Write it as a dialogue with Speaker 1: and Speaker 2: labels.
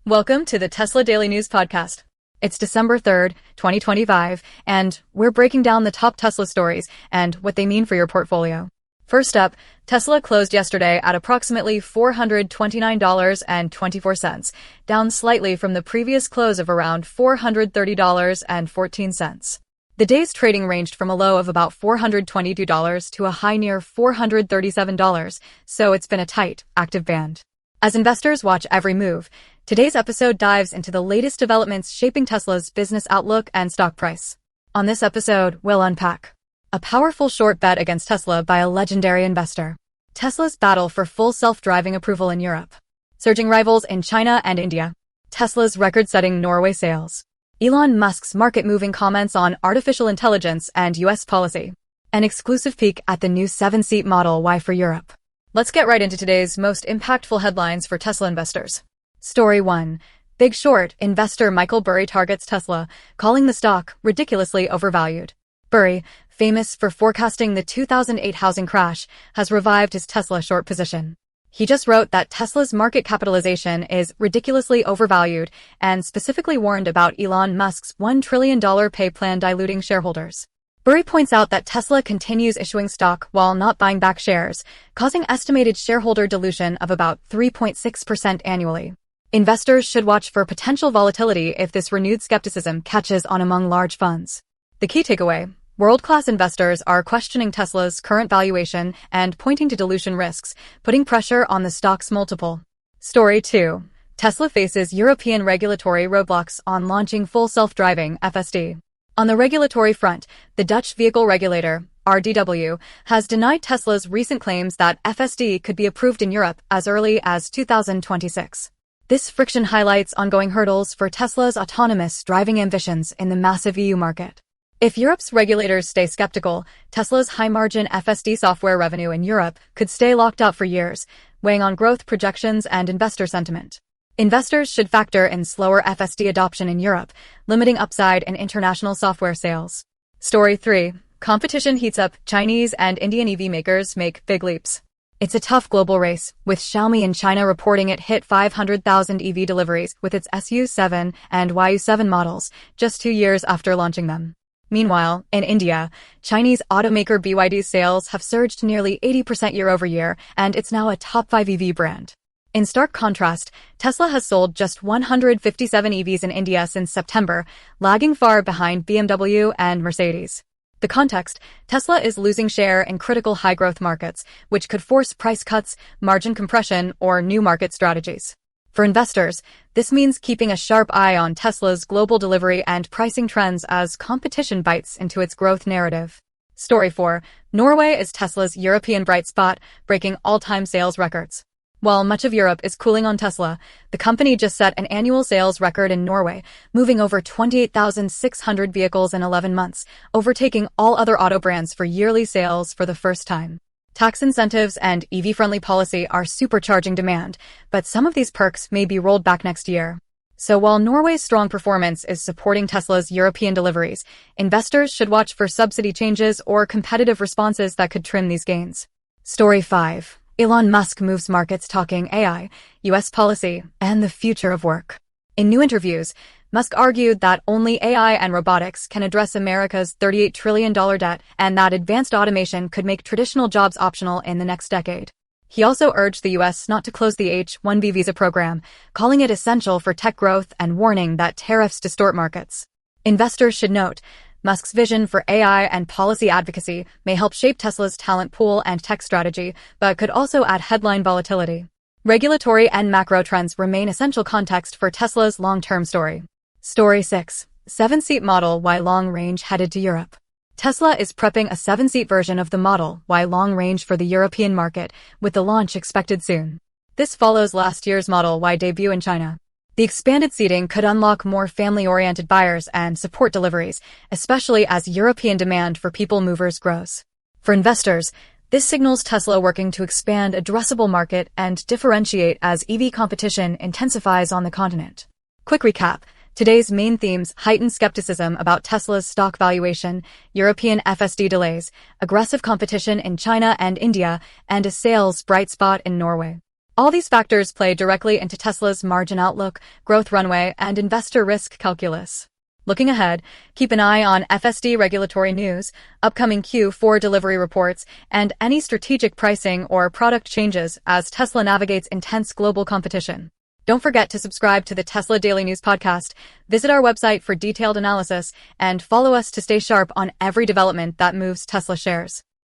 Speaker 1: Welcome to the Tesla Daily News Podcast. It's December 3rd, 2025, and we're breaking down the top Tesla stories and what they mean for your portfolio. First up, Tesla closed yesterday at approximately $429.24, down slightly from the previous close of around $430.14. The day's trading ranged from a low of about $422 to a high near $437, so it's been a tight, active band. As investors watch every move, today's episode dives into the latest developments shaping Tesla's business outlook and stock price. On this episode, we'll unpack a powerful short bet against Tesla by a legendary investor, Tesla's battle for full self-driving approval in Europe, surging rivals in China and India, Tesla's record-setting Norway sales, Elon Musk's market-moving comments on artificial intelligence and U.S. policy, an exclusive peek at the new 7-seat Model Y for Europe. Let's get right into today's most impactful headlines for Tesla investors. Story 1. Big Short investor Michael Burry targets Tesla, calling the stock ridiculously overvalued. Burry, famous for forecasting the 2008 housing crash, has revived his Tesla short position. He just wrote that Tesla's market capitalization is ridiculously overvalued and specifically warned about Elon Musk's $1 trillion pay plan diluting shareholders. Burry points out that Tesla continues issuing stock while not buying back shares, causing estimated shareholder dilution of about 3.6% annually. Investors should watch for potential volatility if this renewed skepticism catches on among large funds. The key takeaway: world-class investors are questioning Tesla's current valuation and pointing to dilution risks, putting pressure on the stock's multiple. Story 2. Tesla faces European regulatory roadblocks on launching full self-driving (FSD). On the regulatory front, the Dutch vehicle regulator, RDW, has denied Tesla's recent claims that FSD could be approved in Europe as early as 2026. This friction highlights ongoing hurdles for Tesla's autonomous driving ambitions in the massive EU market. If Europe's regulators stay skeptical, Tesla's high-margin FSD software revenue in Europe could stay locked out for years, weighing on growth projections and investor sentiment. Investors should factor in slower FSD adoption in Europe, limiting upside in international software sales. Story 3. Competition heats up. Chinese and Indian EV makers make big leaps. It's a tough global race, with Xiaomi in China reporting it hit 500,000 EV deliveries with its SU7 and YU7 models, just 2 years after launching them. Meanwhile, in India, Chinese automaker BYD's sales have surged nearly 80% year-over-year, and it's now a top 5 EV brand. In stark contrast, Tesla has sold just 157 EVs in India since September, lagging far behind BMW and Mercedes. The context: Tesla is losing share in critical high-growth markets, which could force price cuts, margin compression, or new market strategies. For investors, this means keeping a sharp eye on Tesla's global delivery and pricing trends as competition bites into its growth narrative. Story 4. Norway is Tesla's European bright spot, breaking all-time sales records. While much of Europe is cooling on Tesla, the company just set an annual sales record in Norway, moving over 28,600 vehicles in 11 months, overtaking all other auto brands for yearly sales for the first time. Tax incentives and EV-friendly policy are supercharging demand, but some of these perks may be rolled back next year. So while Norway's strong performance is supporting Tesla's European deliveries, investors should watch for subsidy changes or competitive responses that could trim these gains. Story 5. Elon Musk moves markets talking AI, U.S. policy, and the future of work. In new interviews, Musk argued that only AI and robotics can address America's $38 trillion debt and that advanced automation could make traditional jobs optional in the next decade. He also urged the U.S. not to close the H-1B visa program, calling it essential for tech growth and warning that tariffs distort markets. Investors should note, Musk's vision for AI and policy advocacy may help shape Tesla's talent pool and tech strategy, but could also add headline volatility. Regulatory and macro trends remain essential context for Tesla's long-term story. Story 6. 7-seat Model Y long range headed to Europe. Tesla is prepping a 7-seat version of the Model Y long range for the European market, with the launch expected soon. This follows last year's Model Y debut in China. The expanded seating could unlock more family-oriented buyers and support deliveries, especially as European demand for people movers grows. For investors, this signals Tesla working to expand addressable market and differentiate as EV competition intensifies on the continent. Quick recap. Today's main themes: heightened skepticism about Tesla's stock valuation, European FSD delays, aggressive competition in China and India, and a sales bright spot in Norway. All these factors play directly into Tesla's margin outlook, growth runway, and investor risk calculus. Looking ahead, keep an eye on FSD regulatory news, upcoming Q4 delivery reports, and any strategic pricing or product changes as Tesla navigates intense global competition. Don't forget to subscribe to the Tesla Daily News podcast, visit our website for detailed analysis, and follow us to stay sharp on every development that moves Tesla shares.